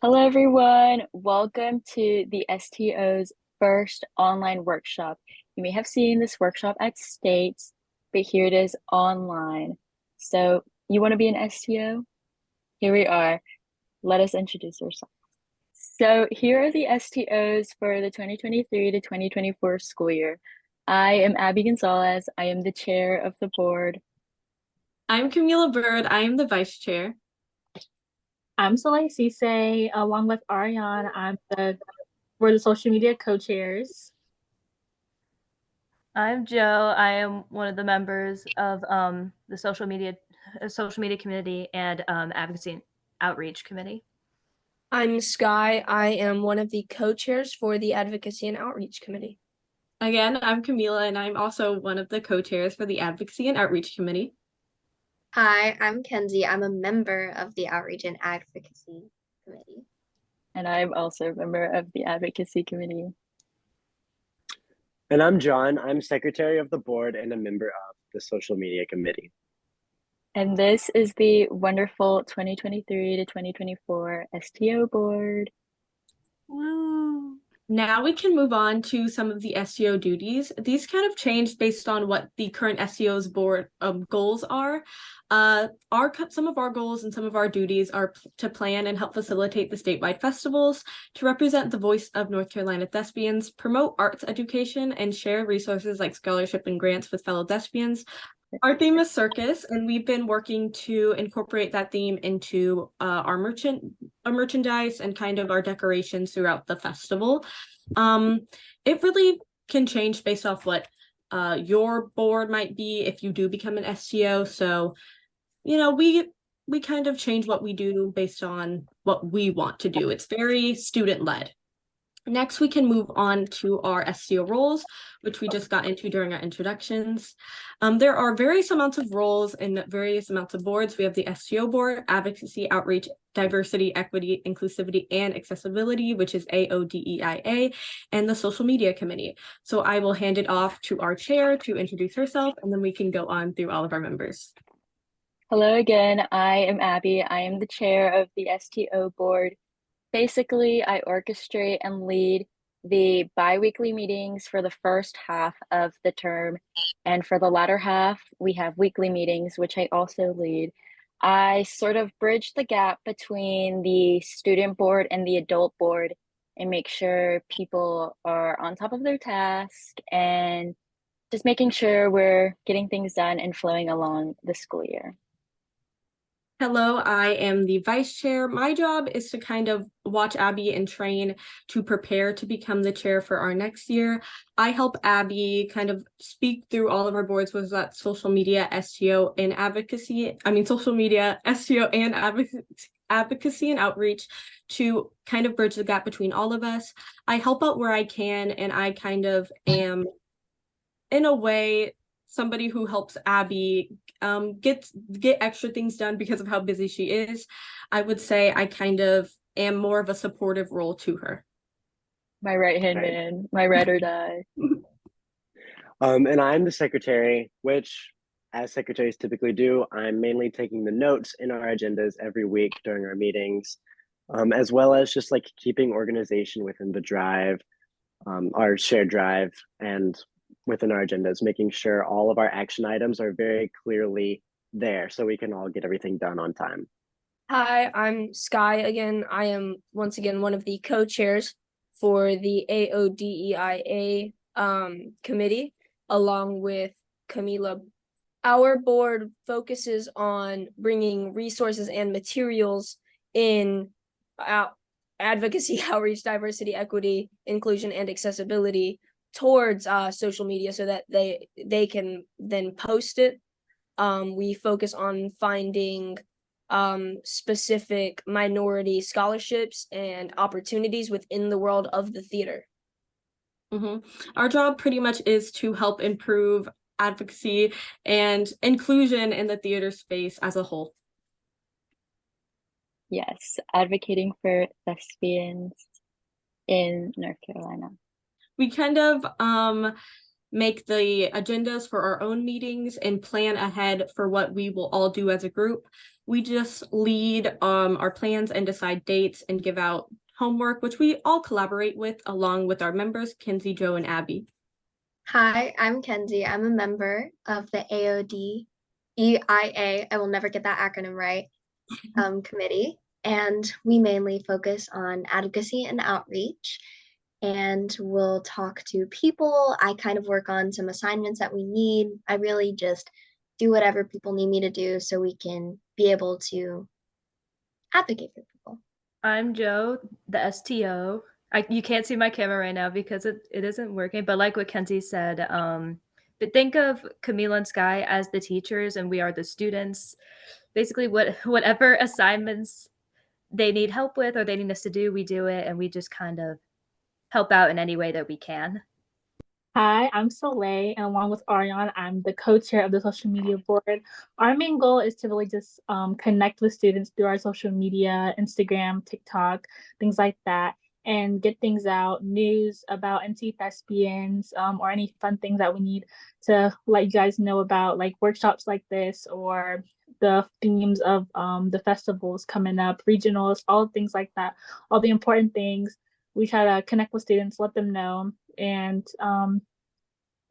Hello, everyone. Welcome to the STO's first online workshop. You may have seen this workshop at States, but here it is online. So, you want to be an STO? Here we are. Let us introduce ourselves. So, here are the STOs for the 2023 to 2024 school year. I am Abby Gonzalez. I am the chair of the board. I'm Camila Bird. I am the vice chair. I'm Soleil Cisse, along with Ariane. We're the social media co-chairs. I'm Joe. I am one of the members of the social media committee and advocacy and outreach committee. I'm Sky. I am one of the co-chairs for the Advocacy and Outreach Committee. Again, I'm Camila, and I'm also one of the co-chairs for the Advocacy and Outreach Committee. Hi, I'm Kenzie. I'm a member of the Outreach and Advocacy Committee. And I'm also a member of the Advocacy Committee. And I'm John. I'm secretary of the board and a member of the social media committee. And this is the wonderful 2023 to 2024 STO board. Woo! Now we can move on to some of the STO duties. These kind of changed based on what the current STO's board goals are. Some of our goals and some of our duties are to plan and help facilitate the statewide festivals, to represent the voice of North Carolina thespians, promote arts education, and share resources like scholarship and grants with fellow thespians. Our theme is circus, and we've been working to incorporate that theme into our merchandise and kind of our decorations throughout the festival. It really can change based off what your board might be if you do become an STO. So, we kind of change what we do based on what we want to do. It's very student-led. Next, we can move on to our STO roles, which we just got into during our introductions. There are various amounts of roles in various amounts of boards. We have the STO board, Advocacy, Outreach, Diversity, Equity, Inclusivity, and Accessibility, which is AODEIA, and the Social Media Committee. So I will hand it off to our chair to introduce herself, and then we can go on through all of our members. Hello again. I am Abby. I am the chair of the STO board. Basically, I orchestrate and lead the bi-weekly meetings for the first half of the term. And for the latter half, we have weekly meetings, which I also lead. I sort of bridge the gap between the student board and the adult board and make sure people are on top of their task and just making sure we're getting things done and flowing along the school year. Hello, I am the vice chair. My job is to kind of watch Abby and train to prepare to become the chair for our next year. I help Abby kind of speak through all of our boards, was that social media, STO, and advocacy. Social media, STO, and advocacy and outreach to kind of bridge the gap between all of us. I help out where I can, and I kind of am, in a way, somebody who helps Abby get extra things done because of how busy she is. I would say I kind of am more of a supportive role to her. My right-hand man, my ride or die. And I'm the secretary, which, as secretaries typically do, I'm mainly taking the notes in our agendas every week during our meetings, as well as just like keeping organization within the drive, our shared drive, and within our agendas, making sure all of our action items are very clearly there so we can all get everything done on time. Hi, I'm Sky again. I am once again one of the co-chairs for the AODEIA committee, along with Camila. Our board focuses on bringing resources and materials in advocacy, outreach, diversity, equity, inclusion, and accessibility towards social media so that they can then post it. We focus on finding specific minority scholarships and opportunities within the world of the theater. Our job pretty much is to help improve advocacy and inclusion in the theater space as a whole. Yes, advocating for thespians in North Carolina. We kind of make the agendas for our own meetings, and plan ahead for what we will all do as a group. We just lead our plans and decide dates and give out homework, which we all collaborate with along with our members, Kenzie, Joe, and Abby. Hi, I'm Kenzie. I'm a member of the AODEIA. I will never get that acronym right. Committee, and we mainly focus on advocacy and outreach. And we'll talk to people. I kind of work on some assignments that we need. I really just do whatever people need me to do so we can be able to advocate for people. I'm Joe, the STO. You can't see my camera right now because it isn't working, but like what Kenzie said, but think of Camila and Sky as the teachers and we are the students. Basically, whatever assignments they need help with or they need us to do, we do it, and we just kind of help out in any way that we can. Hi, I'm Soleil, and along with Ariane, I'm the co-chair of the social media board. Our main goal is to really just connect with students through our social media, Instagram, TikTok, things like that, and get things out, news about NC thespians, or any fun things that we need to let you guys know about, like workshops like this, or the themes of the festivals coming up, regionals, all things like that, all the important things. We try to connect with students, let them know, and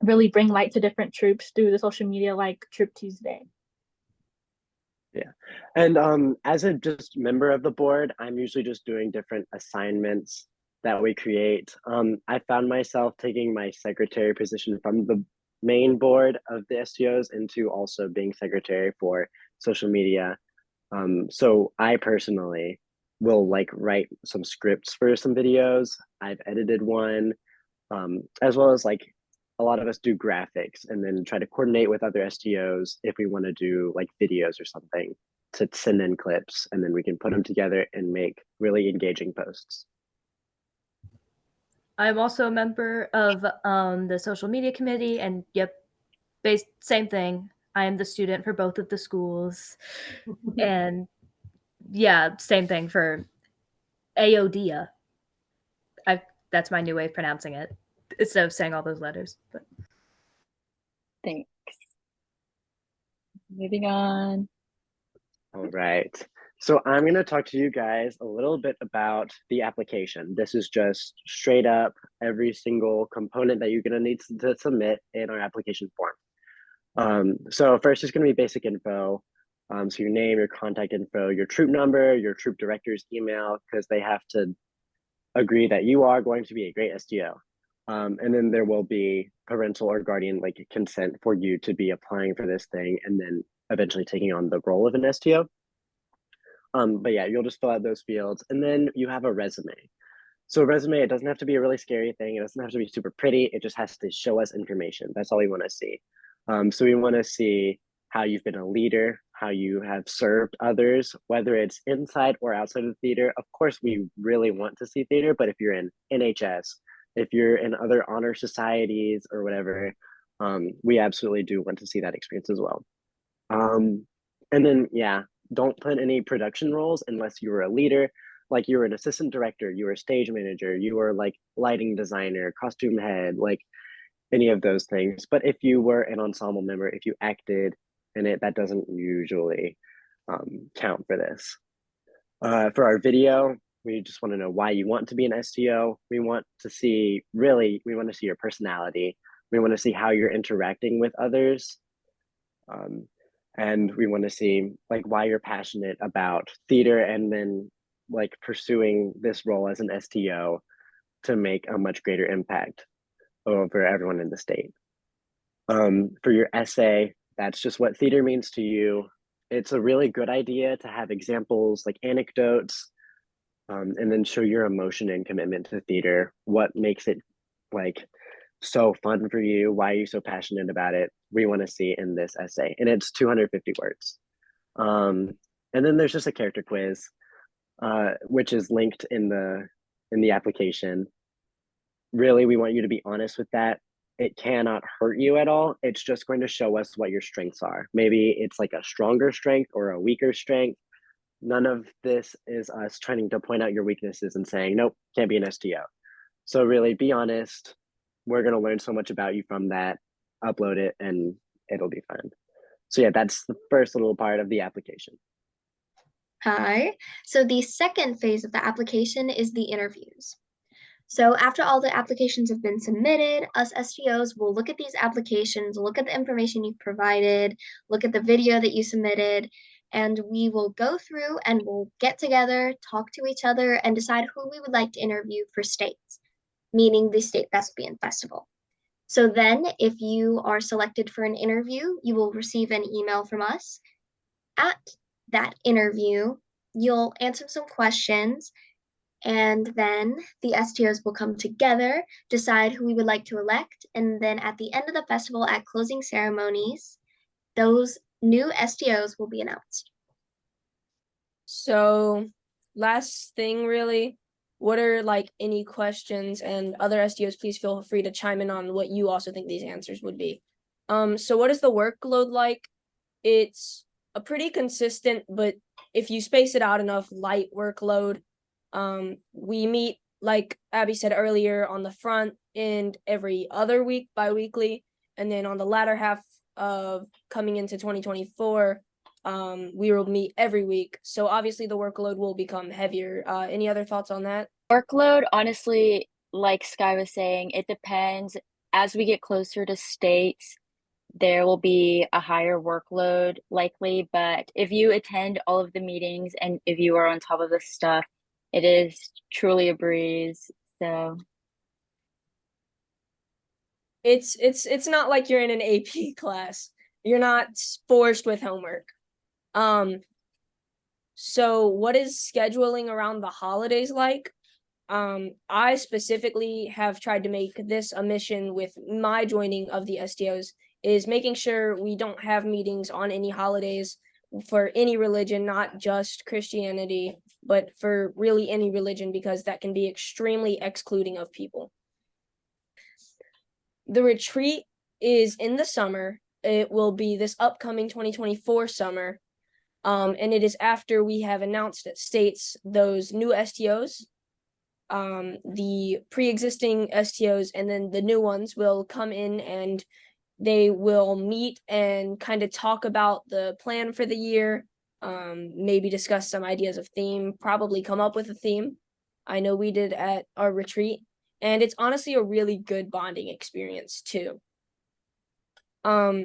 really bring light to different troops through the social media like Troop Tuesday. Yeah. And as a just member of the board, I'm usually just doing different assignments that we create. I found myself taking my secretary position from the main board of the STOs into also being secretary for social media. So I personally will like write some scripts for some videos. I've edited one, as well as like a lot of us do graphics and then try to coordinate with other STOs if we want to do like videos or something to send in clips, and then we can put them together and make really engaging posts. I'm also a member of the social media committee, and yep, same thing. I am the student for both of the schools, and yeah, same thing for AODIA. That's my new way of pronouncing it instead of saying all those letters. But Thanks. Moving on. All right. So I'm going to talk to you guys a little bit about the application. This is just straight up every single component that you're going to need to submit in our application form. So first is going to be basic info. So your name, your contact info, your troop number, your troop director's email, because they have to agree that you are going to be a great STO. And then there will be parental or guardian like consent for you to be applying for this thing and then eventually taking on the role of an STO. But yeah, you'll just fill out those fields, and then you have a resume. So a resume, it doesn't have to be a really scary thing. It doesn't have to be super pretty. It just has to show us information. That's all we want to see. So we want to see how you've been a leader, how you have served others, whether it's inside or outside of the theater. Of course, we really want to see theater, but if you're in NHS, if you're in other honor societies or whatever, we absolutely do want to see that experience as well. And then, yeah, don't put any production roles unless you were a leader, like you were an assistant director, you were a stage manager, you were like lighting designer, costume head, like any of those things. But if you were an ensemble member, if you acted in it, that doesn't usually count for this. For our video, we just want to know why you want to be an STO. We want to see your personality. We want to see how you're interacting with others. And we want to see like why you're passionate about theater and then like pursuing this role as an STO to make a much greater impact over everyone in the state. For your essay, that's just what theater means to you. It's a really good idea to have examples like anecdotes, and then show your emotion and commitment to theater. What makes it like so fun for you? Why are you so passionate about it? We want to see in this essay, and it's 250 words. And then there's just a character quiz, which is linked in the application. Really, we want you to be honest with that. It cannot hurt you at all. It's just going to show us what your strengths are. Maybe it's like a stronger strength or a weaker strength. None of this is us trying to point out your weaknesses and saying, nope, can't be an STO. So really be honest, we're going to learn so much about you from that, upload it, and it'll be fine. So yeah, that's the first little part of the application. Hi. So the second phase of the application is the interviews. So after all the applications have been submitted, us STOs will look at these applications, look at the information you've provided, look at the video that you submitted, and we will go through and we'll get together, talk to each other, and decide who we would like to interview for states, meaning the State Thespian Festival. So then, if you are selected for an interview, you will receive an email from us. At that interview, you'll answer some questions, and then the STOs will come together, decide who we would like to elect, and then at the end of the festival, at closing ceremonies, those new STOs will be announced. So, last thing really, what are like any questions, and other STOs, please feel free to chime in on what you also think these answers would be. So what is the workload like? It's a pretty consistent, but if you space it out enough, light workload. We meet, like Abby said earlier, on the front end every other week, bi-weekly, and then on the latter half of coming into 2024, we will meet every week. So obviously the workload will become heavier. Any other thoughts on that? Workload, honestly, like Sky was saying, it depends. As we get closer to states, there will be a higher workload likely, but if you attend all of the meetings and if you are on top of this stuff, it is truly a breeze. So It's not like you're in an AP class. You're not forced with homework. So what is scheduling around the holidays like? I specifically have tried to make this a mission with my joining of the STOs, is making sure we don't have meetings on any holidays for any religion, not just Christianity, but for really any religion, because that can be extremely excluding of people. The retreat is in the summer. It will be this upcoming 2024 summer. And it is after we have announced at states those new STOs. The pre-existing STOs and then the new ones will come in and they will meet and kind of talk about the plan for the year, maybe discuss some ideas of theme, probably come up with a theme. I know we did at our retreat, and it's honestly a really good bonding experience too.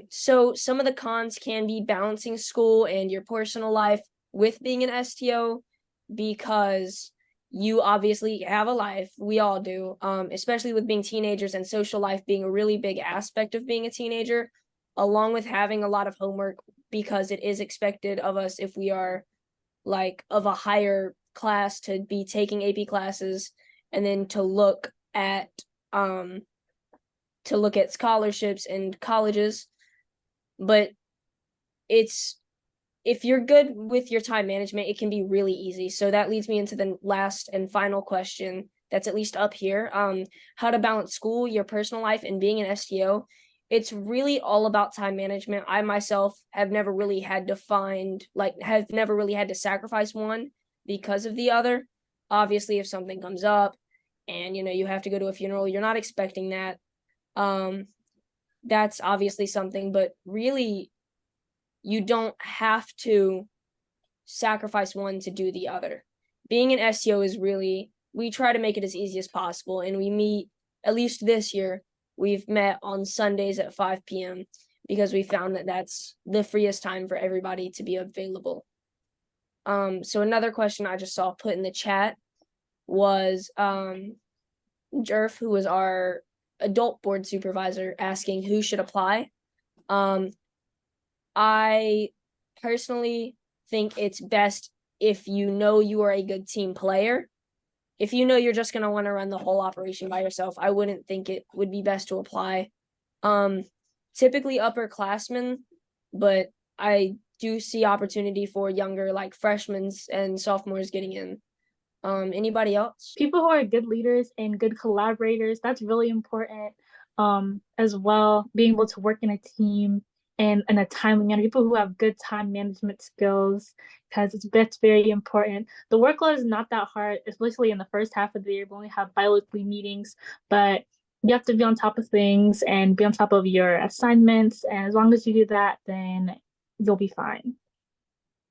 So some of the cons can be balancing school and your personal life with being an STO, because you obviously have a life. We all do, especially with being teenagers and social life being a really big aspect of being a teenager, along with having a lot of homework, because it is expected of us if we are like of a higher class to be taking AP classes, and then to look at scholarships and colleges. But it's, if you're good with your time management, it can be really easy. So that leads me into the last and final question that's at least up here. How to balance school, your personal life, and being an STO. It's really all about time management. I myself have never really had to sacrifice one because of the other. Obviously, if something comes up and you have to go to a funeral, you're not expecting that. That's obviously something, but really you don't have to sacrifice one to do the other. Being an STO is really, we try to make it as easy as possible, and we meet, at least this year, we've met on Sundays at 5 p.m. because we found that that's the freest time for everybody to be available. So another question I just saw put in the chat was Jerf, who was our adult board supervisor, asking who should apply. I personally think it's best if you are a good team player. If you're just going to want to run the whole operation by yourself, I wouldn't think it would be best to apply. Typically upperclassmen, but I do see opportunity for younger, like freshmen and sophomores getting in. Anybody else? People who are good leaders and good collaborators, that's really important. As well, being able to work in a team and in a timely manner, people who have good time management skills, because that's very important. The workload is not that hard, especially in the first half of the year. We only have bi-weekly meetings, but you have to be on top of things and be on top of your assignments. And as long as you do that, then you'll be fine.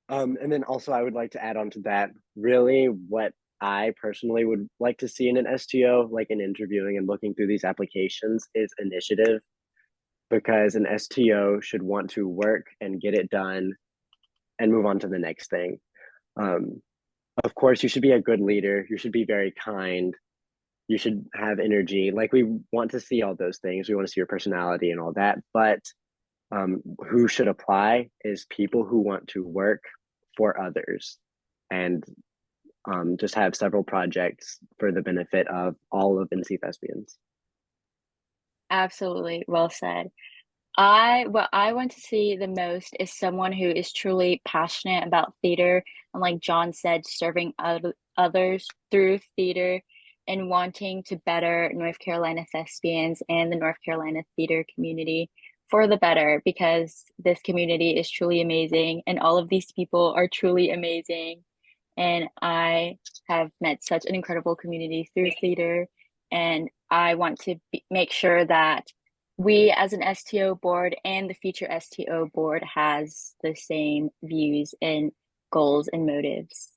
And then also I would like to add on to that, really what I personally would like to see in an STO, like in interviewing and looking through these applications, is initiative, because an STO should want to work and get it done and move on to the next thing. Um, of course, you should be a good leader. You should be very kind. You should have energy. Like, we want to see all those things. We want to see your personality and all that. But who should apply is people who want to work for others and just have several projects for the benefit of all of NC thespians. Absolutely. Well said. What I want to see the most is someone who is truly passionate about theater and, like John said, serving others through theater and wanting to better North Carolina thespians and the North Carolina theater community for the better, because this community is truly amazing and all of these people are truly amazing. And I have met such an incredible community through theater, and I want to make sure that we as an STO board and the future STO board has the same views and goals and motives.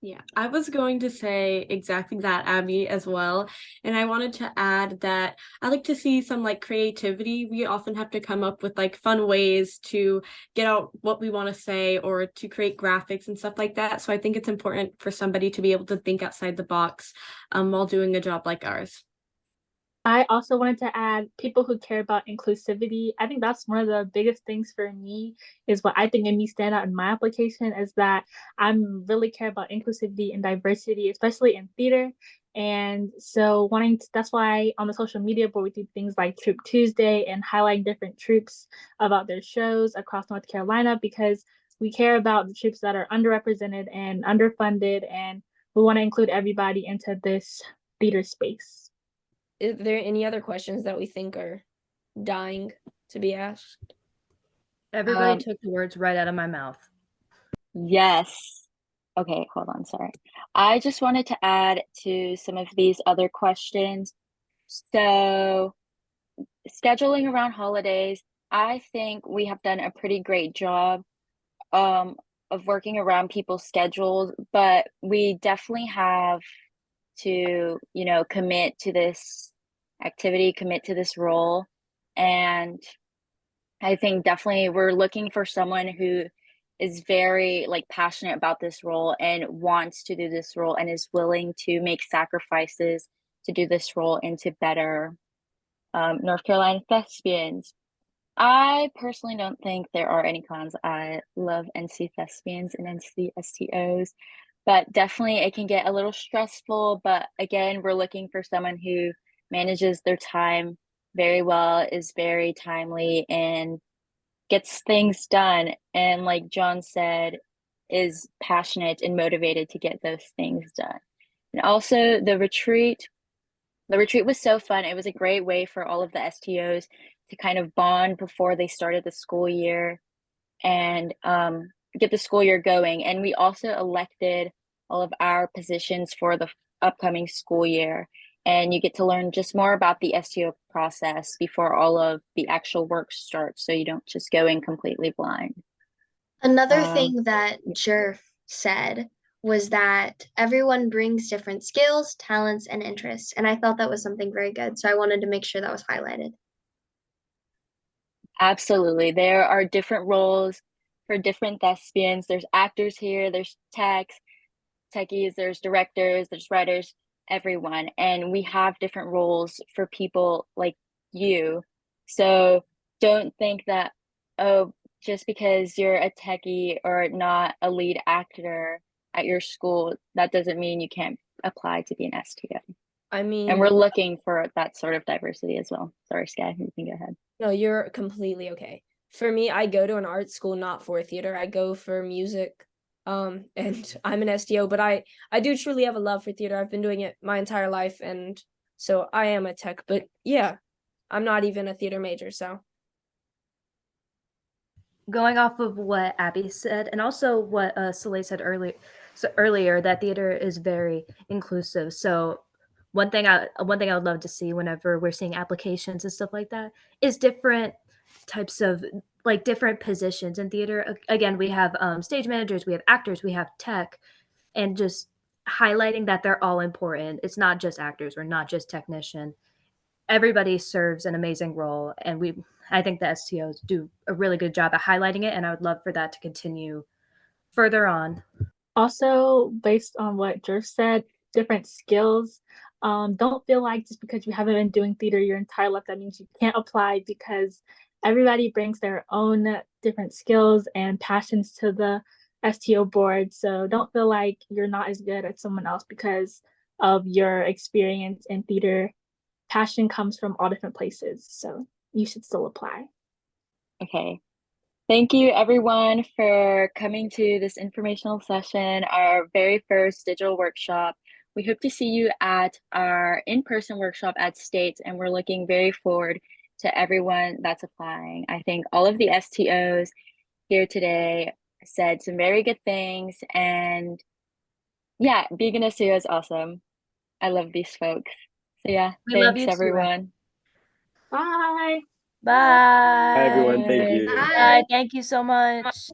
Yeah, I was going to say exactly that, Abby, as well. And I wanted to add that I like to see some like creativity. We often have to come up with like fun ways to get out what we want to say or to create graphics and stuff like that. So I think it's important for somebody to be able to think outside the box while doing a job like ours. I also wanted to add people who care about inclusivity. I think that's one of the biggest things for me, is what I think made me stand out in my application, is that I'm really care about inclusivity and diversity, especially in theater. And so that's why on the social media board, we do things like Troop Tuesday and highlight different troops about their shows across North Carolina, because we care about the troops that are underrepresented and underfunded, and we want to include everybody into this theater space. Is there any other questions that we think are dying to be asked? Everybody took the words right out of my mouth. Yes. Okay, hold on, sorry. I just wanted to add to some of these other questions. So, scheduling around holidays, I think we have done a pretty great job of working around people's schedules, but we definitely have to, commit to this activity, commit to this role. And I think definitely we're looking for someone who is very like passionate about this role and wants to do this role and is willing to make sacrifices to do this role and to better North Carolina thespians. I personally don't think there are any cons. I love NC thespians and NC STOs, but definitely it can get a little stressful. But again, we're looking for someone who manages their time very well, is very timely, and gets things done. And like John said, is passionate and motivated to get those things done. And also the retreat was so fun. It was a great way for all of the STOs to kind of bond before they started the school year and get the school year going. And we also elected all of our positions for the upcoming school year. And you get to learn just more about the STO process before all of the actual work starts, so you don't just go in completely blind. Another thing that Jerf said was that everyone brings different skills, talents, and interests. And I thought that was something very good. So I wanted to make sure that was highlighted. Absolutely. There are different roles for different thespians. There's actors here, there's techies, there's directors, there's writers, everyone. And we have different roles for people like you. So don't think that, oh, just because you're a techie or not a lead actor at your school, that doesn't mean you can't apply to be an STO. I mean, and we're looking for that sort of diversity as well. Sorry, Sky, you can go ahead. No, you're completely okay. For me, I go to an art school not for theater. I go for music. And I'm an STO, but I do truly have a love for theater. I've been doing it my entire life, and so I am a tech, but yeah, I'm not even a theater major, so. Going off of what Abby said, and also what Soleil said earlier, that theater is very inclusive. So one thing I would love to see whenever we're seeing applications and stuff like that is different types of like different positions in theater. Again, we have stage managers, we have actors, we have tech, and just highlighting that they're all important. It's not just actors or not just technician. Everybody serves an amazing role, and I think the STOs do a really good job at highlighting it, and I would love for that to continue further on. Also, based on what Jerf said, different skills. Don't feel like just because you haven't been doing theater your entire life, that means you can't apply, because everybody brings their own different skills and passions to the STO board. So don't feel like you're not as good as someone else because of your experience in theater. Passion comes from all different places. So you should still apply. Okay. Thank you everyone for coming to this informational session, our very first digital workshop. We hope to see you at our in-person workshop at State, and we're looking very forward to everyone that's applying. I think all of the STOs here today said some very good things, and yeah, being an STO is awesome. I love these folks. So yeah, We love you thanks too. everyone. Bye. Bye. Bye, everyone. Thank Bye. you. Bye. Bye. Thank you so much.